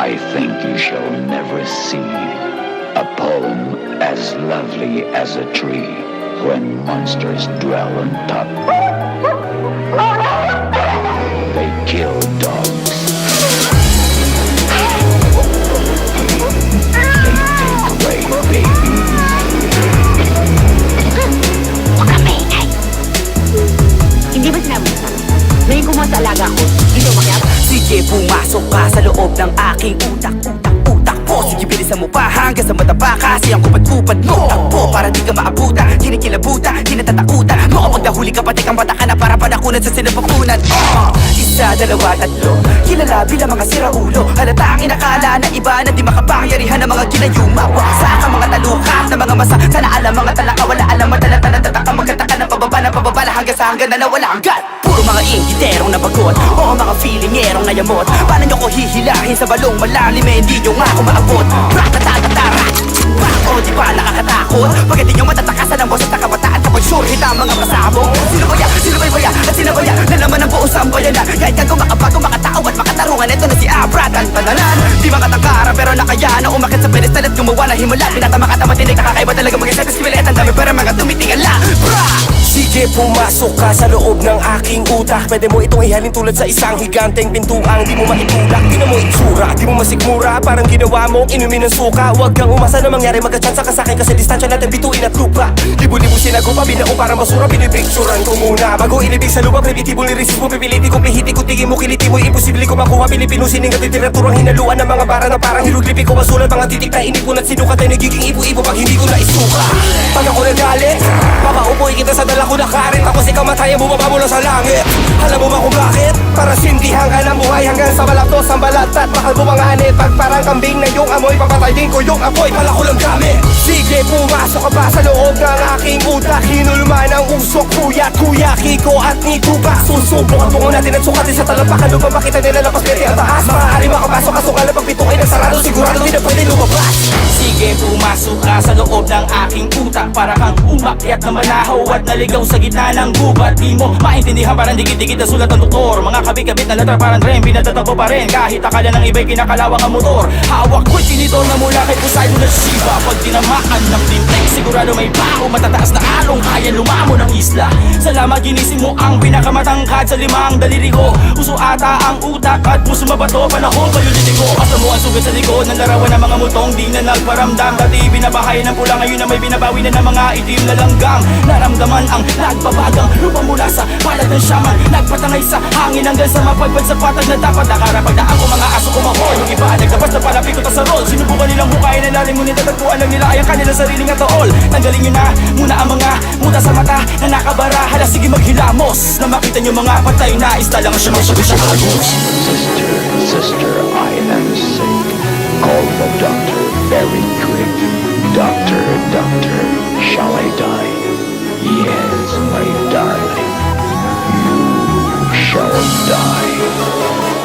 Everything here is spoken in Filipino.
I think you shall never see a poem as lovely as a tree when monsters dwell on top. They kill dogs. They take away babies. Huwag kang maingay. Hindi ba sinabi mo? Ngayon kumuha sa alaga ko, dito umakyat? Sige, pumasok ka sa loob ng aking utak po. Sige, bilisan mo pa hanggang sa matapa. Kasi ang kupad-kupad mo takbo para di ka maabuta, kinikilabuta, kinatatakutan. Mo kapag nahuli ka, pati kang bata ka na para panakunan sa sinapapunan. Isa, dalawa, tatlo, kilala bilang mga siraulo. Halata ang inakala na iba na di makapangyarihan ng mga ginayuma. Waksa ka mga talukat na mga masa. Sana alam mga talaka, wala alam, madalata na tataka. Magkataka ng pababala hanggang sa hanggang na nawala ang gat. Puro mga inggiterong nabagot, o mga feelingerong nayamot. Paano nyo ko hihilahin sa balong malalim eh, hindi nyo nga ako maabot. Ratatatatara, o di ba nakakatakot? Pag hindi nyo matatakasan ang boses na kabataan kapag sure hit ang mga pasabog. Sino ba yan? Sino ba yan? At sino ba yan? Nalaman ng buong sambayanan. Kahit kang kumakabago, makatao at makatarungan. Ito na si Abra, tantananan. Di makatangkara pero nakaya na umakit sa pedestal at gumawa na himala. Pinatama ka tamatinig, nakakaiba talaga mag-isip. Eskibilet ang dami pero mga tumitingala. Sige, pumasok ka sa loob ng aking utak. Pwede mo itong ihalin tulad sa isang higanteng pintuang di mo maitulak. Di na mo itsura, di mo masikmura. Parang ginawa mong inumin ng suka. Huwag kang umasa na mangyari, magkachansa ka sa'kin. Kasi distansya natin bituin at lupa. Libo-libo sinagupa, binao parang basura. Pinipicturan ko muna bago inibig sa lupa. Primitibo lirisismo, pipiliti ko, pihiti ko, tingin mo, kiliti mo. Imposible ko makuha, Pilipino sining at literaturang hinaluan ng mga bara na parang hiruglipi ko. Masulat mga titik na inipon at sinukat ay nagiging ibo-ibo pag hindi ko na isuka. Pag ako nagalit, papaupoy kita sa dala ko na karit. Tapos ikaw mataya bumaba mula sa langit. Alam mo ba kung bakit? Para sindihan ka ng buhay hanggang sa balaptos ang balat at bakal bumanganit. Pag parang kambing na yung amoy, papatayin ko yung apoy, pala ko lang gamit. Sige, pumasok ka ba sa loob ng aking utak? Hinulma ng usok, kuya Kiko at ni Tupac. Susubok at bungo natin at sukatin sa talampakan. Lupang makita nila lapas pwede ang taas. Maaari makapasok, kasukal na pagpitukin ng sarado. Sigurado di na pwede lumabas. Sige, pumasok ka sa loob ng aking utak. Para kang umakyat na manahaw at naligaw sa gitna ng gubat. Di mo maintindihan, parang dikit-dikit na sulat ng doktor. Mga kabit-kabit na letra parang tren, pinatatakbo pa rin. Kahit akala ng iba'y kinakalawang ang motor. Hawak ko'y tinidor na mula kay Poseidon na Shiva. Pag tinamaan ng lintik, sigurado may baho. Matataas na along, kaya lumamo ng isla. Salamat, ginising mo ang pinakamatangkad sa limang daliri ko. Uso ata ang utak at puso mabato. Panahon pa yung litig ko. Basta mo ang sugat sa likod ng larawan ng mga mutong di na nagparamdam. Dati binabahay ng pula, ngayon na may binabawi na ng mga itim na langgam. Naramdaman ang nagbabagang lupa mula sa palad ng shaman. Nagpatangay sa hangin hanggang sa mapagpad sa patag na dapat nakarapagdaan ko mga aso kumahol. Yung iba naglabas na palapit ko sa roll. Sinubukan nilang bukayin ang lalim, ngunit natagpuan lang nila ay ang kanilang sariling atool. Tanggalin nyo na muna ang mga muta sa mata na nakabara. Hala, sige maghilamos na makita nyo mga patay na isla lang siya masyagos. Sister, I am sick. Call the doctor very quick. Doctor, shall I die? Yes, my darling. You shall die.